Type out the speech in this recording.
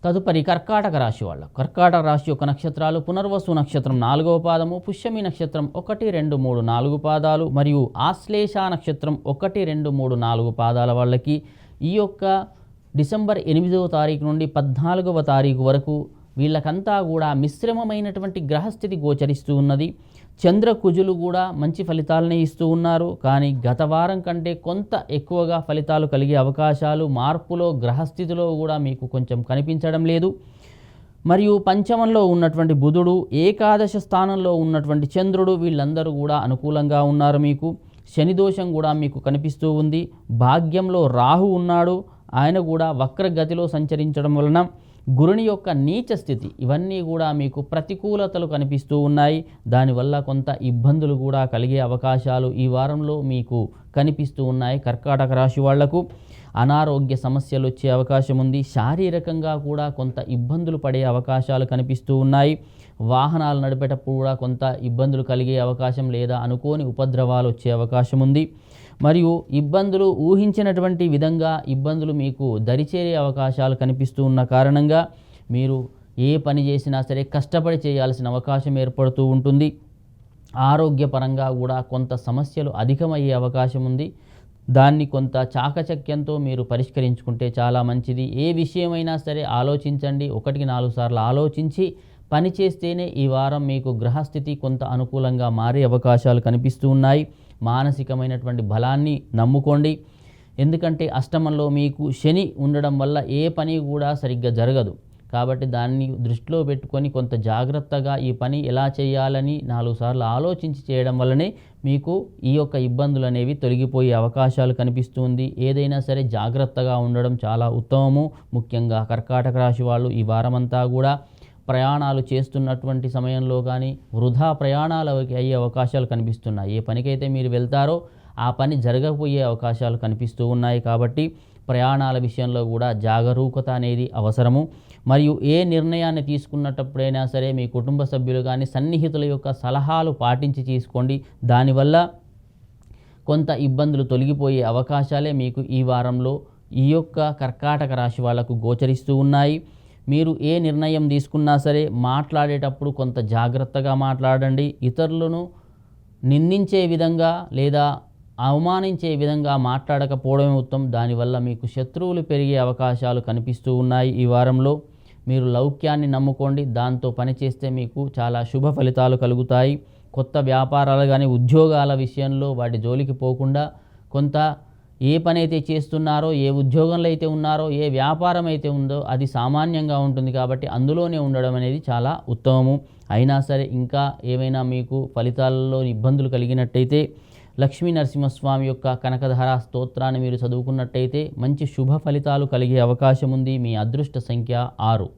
తదుపరి కర్కాటక రాశి వాళ్ళ కర్కాటక రాశి యొక్క నక్షత్రాలు పునర్వసు నక్షత్రం 4వ పాదము, పుష్యమి నక్షత్రం 1, 2, 3, 4 పాదాలు మరియు ఆశ్లేష నక్షత్రం 1, 2, 3, 4 పాదాల వాళ్ళకి ఈ యొక్క డిసెంబర్ 8వ తారీఖు నుండి 14వ తారీఖు వరకు వీళ్ళకంతా కూడా మిశ్రమమైనటువంటి గ్రహస్థితి గోచరిస్తూ ఉన్నది. చంద్రకుజులు కూడా మంచి ఫలితాలనే ఇస్తూ ఉన్నారు. కానీ గత వారం కంటే కొంత ఎక్కువగా ఫలితాలు కలిగే అవకాశాలు మార్పులో గ్రహస్థితిలో కూడా మీకు కొంచెం కనిపించడం లేదు. మరియు పంచమంలో ఉన్నటువంటి బుధుడు, ఏకాదశ స్థానంలో ఉన్నటువంటి చంద్రుడు వీళ్ళందరూ కూడా అనుకూలంగా ఉన్నారు. మీకు శని దోషం కూడా మీకు కనిపిస్తూ ఉంది. భాగ్యంలో రాహు ఉన్నాడు, ఆయన కూడా వక్రగతిలో సంచరించడం వలన గురుని యొక్క నీచ స్థితి ఇవన్నీ కూడా మీకు ప్రతికూలతలు కనిపిస్తూ ఉన్నాయి. దానివల్ల కొంత ఇబ్బందులు కూడా కలిగే అవకాశాలు ఈ వారంలో మీకు కనిపిస్తూ ఉన్నాయి. కర్కాటక రాశి వాళ్లకు అనారోగ్య సమస్యలు వచ్చే అవకాశం ఉంది. శారీరకంగా కూడా కొంత ఇబ్బందులు పడే అవకాశాలు కనిపిస్తూ ఉన్నాయి. వాహనాలు నడిపేటప్పుడు కూడా కొంత ఇబ్బందులు కలిగే అవకాశం లేదా అనుకోని ఉపద్రవాలు వచ్చే అవకాశం ఉంది. మరియు ఇబ్బందులు ఊహించినటువంటి విధంగా ఇబ్బందులు మీకు దరిచేరే అవకాశాలు కనిపిస్తూ ఉన్న కారణంగా మీరు ఏ పని చేసినా సరే కష్టపడి చేయాల్సిన అవకాశం ఏర్పడుతూ ఉంటుంది. ఆరోగ్యపరంగా కూడా కొంత సమస్యలు అధికమయ్యే అవకాశం ఉంది. దాన్ని కొంత చాకచక్యంతో మీరు పరిష్కరించుకుంటే చాలా మంచిది. ఏ విషయమైనా సరే ఆలోచించండి, 1కి 4 సార్లు ఆలోచించి పని చేస్తేనే ఈ వారం మీకు గ్రహస్థితి కొంత అనుకూలంగా మారే అవకాశాలు కనిపిస్తూ ఉన్నాయి. మానసికమైనటువంటి బలాన్ని నమ్ముకోండి. ఎందుకంటే అష్టమంలో మీకు శని ఉండడం వల్ల ఏ పని కూడా సరిగ్గా జరగదు. కాబట్టి దాన్ని దృష్టిలో పెట్టుకొని కొంత జాగ్రత్తగా ఈ పని ఎలా చేయాలని 4 సార్లు ఆలోచించి చేయడం వల్లనే మీకు ఈ యొక్క ఇబ్బందులు అనేవి తొలగిపోయే అవకాశాలు కనిపిస్తుంది. ఏదైనా సరే జాగ్రత్తగా ఉండడం చాలా ఉత్తమము. ముఖ్యంగా కర్కాటక రాశి వాళ్ళు ఈ వారమంతా కూడా ప్రయాణాలు చేస్తున్నటువంటి సమయంలో కానీ వృధా ప్రయాణాలు అయ్యే అవకాశాలు కనిపిస్తున్నాయి. ఏ పనికైతే మీరు వెళ్తారో ఆ పని జరగకపోయే అవకాశాలు కనిపిస్తూ ఉన్నాయి. కాబట్టి ప్రయాణాల విషయంలో కూడా జాగరూకత అనేది అవసరము. మరియు ఏ నిర్ణయాన్ని తీసుకున్నప్పుడైనా సరే మీ కుటుంబ సభ్యులు కానీ సన్నిహితుల యొక్క సలహాలు పాటించి తీసుకోండి. దానివల్ల కొంత ఇబ్బందులు తొలగిపోయే అవకాశాలే మీకు ఈ వారంలో ఈ యొక్క కర్కాటక రాశి వాళ్లకు గోచరిస్తూ ఉన్నాయి. మీరు ఏ నిర్ణయం తీసుకున్నా సరే మాట్లాడేటప్పుడు కొంత జాగ్రత్తగా మాట్లాడండి. ఇతరులను నిందించే విధంగా లేదా అవమానించే విధంగా మాట్లాడకపోవడమే ఉత్తమం. దానివల్ల మీకు శత్రువులు పెరిగే అవకాశాలు కనిపిస్తూ ఉన్నాయి. ఈ వారంలో మీరు లౌక్యాన్ని నమ్ముకోండి. దాంతో పనిచేస్తే మీకు చాలా శుభ ఫలితాలు కలుగుతాయి. కొత్త వ్యాపారాలు కానీ ఉద్యోగాల విషయంలో వాటి జోలికి పోకుండా కొంత ఏ పని అయితే చేస్తున్నారో, ఏ ఉద్యోగంలో అయితే ఉన్నారో, ఏ వ్యాపారం అయితే ఉందో అది సామాన్యంగా ఉంటుంది. కాబట్టి అందులోనే ఉండడం అనేది చాలా ఉత్తమము. అయినా సరే ఇంకా ఏమైనా మీకు ఫలితాలలో ఇబ్బందులు కలిగినట్టయితే లక్ష్మీ నరసింహస్వామి యొక్క కనకధార స్తోత్రాన్ని మీరు చదువుకున్నట్టయితే మంచి శుభ ఫలితాలు కలిగే అవకాశం ఉంది. మీ అదృష్ట సంఖ్య 6.